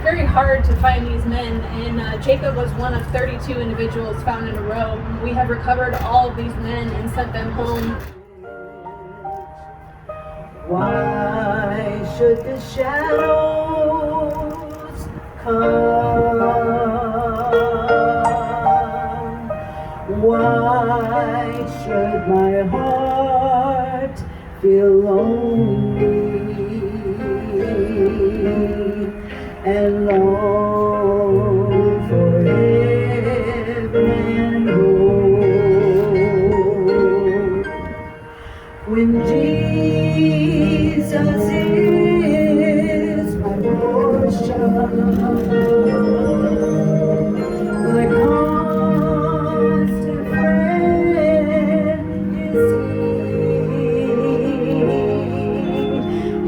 very hard to find these men, and Jacob was one of 32 individuals found in a row. We have recovered all of these men and sent them home. Why should the shadows come? Why should my heart feel lonely and long for heaven and home? When Jesus is my portion, my constant friend is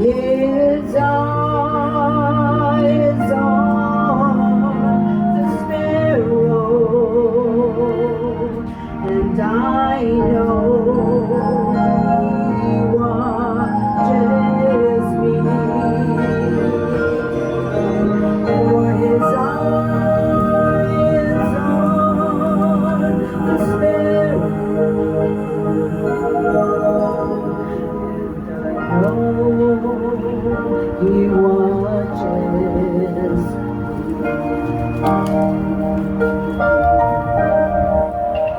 He. His eye is on the sparrow, and I know He watches me. For His eye is on the sparrow, and I know He watches me.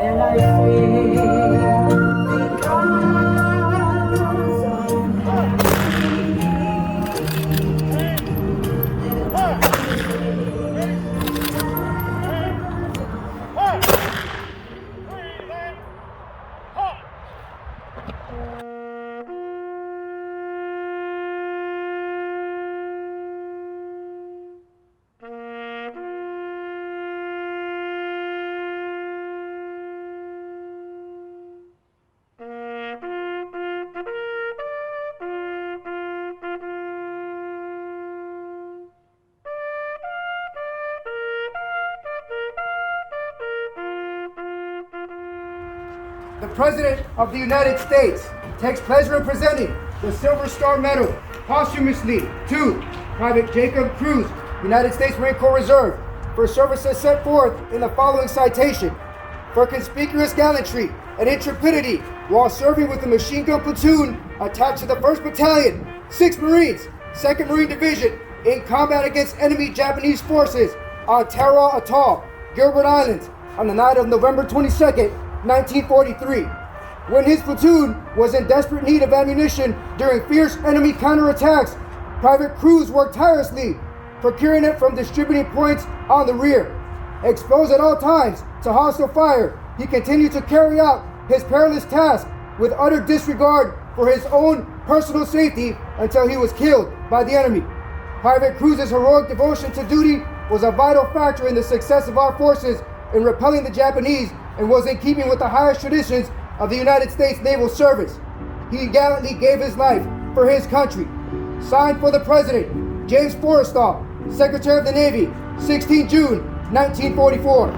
And I sing because of The President of the United States takes pleasure in presenting the Silver Star Medal posthumously to Private Jacob Cruz, United States Marine Corps Reserve, for services set forth in the following citation: for conspicuous gallantry and intrepidity while serving with the machine gun platoon attached to the 1st Battalion, 6th Marines, 2nd Marine Division, in combat against enemy Japanese forces on Tarawa Atoll, Gilbert Islands, on the night of November 22nd, 1943. When his platoon was in desperate need of ammunition during fierce enemy counterattacks, Private Cruz worked tirelessly, procuring it from distributing points on the rear. Exposed at all times to hostile fire, he continued to carry out his perilous task with utter disregard for his own personal safety until he was killed by the enemy. Private Cruz's heroic devotion to duty was a vital factor in the success of our forces in repelling the Japanese and was in keeping with the highest traditions of the United States Naval Service. He gallantly gave his life for his country. Signed for the President, James Forrestal, Secretary of the Navy, 16 June, 1944.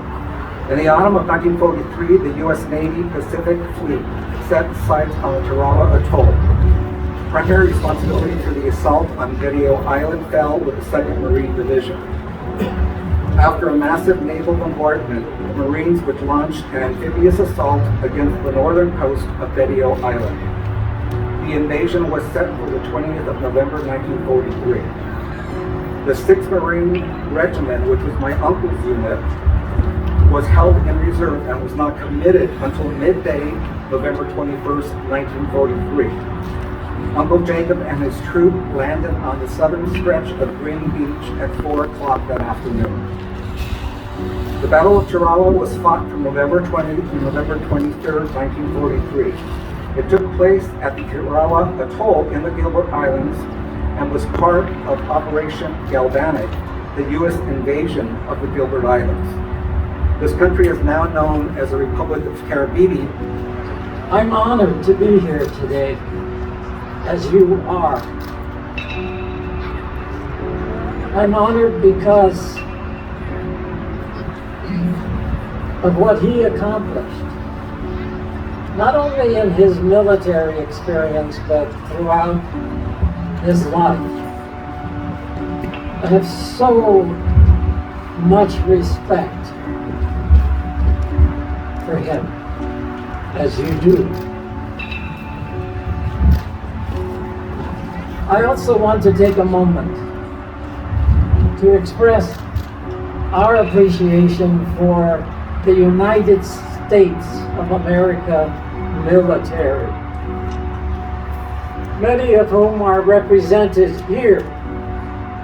In the autumn of 1943, the U.S. Navy Pacific Fleet set sight on Tarawa Atoll. Primary responsibility for the assault on Betio Island fell with the 2nd Marine Division. After a massive naval bombardment, the Marines would launch an amphibious assault against the northern coast of Betio Island. The invasion was set for the 20th of November 1943. The 6th Marine Regiment, which was my uncle's unit, was held in reserve and was not committed until midday, November 21st, 1943. Uncle Jacob and his troop landed on the southern stretch of Green Beach at 4 o'clock that afternoon. The Battle of Tarawa was fought from November 20 to November 23rd, 1943. It took place at the Tarawa Atoll in the Gilbert Islands and was part of Operation Galvanic, the U.S. invasion of the Gilbert Islands. This country is now known as the Republic of Caribbean. I'm honored to be here today, as you are. I'm honored because of what he accomplished, not only in his military experience, but throughout his life. I have so much respect for him, as you do. I also want to take a moment to express our appreciation for the United States of America military, many of whom are represented here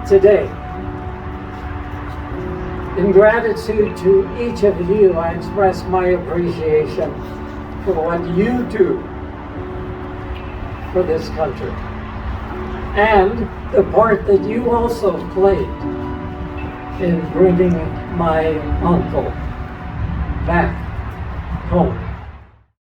today. In gratitude to each of you, I express my appreciation for what you do for this country, and the part that you also played in bringing my uncle back home.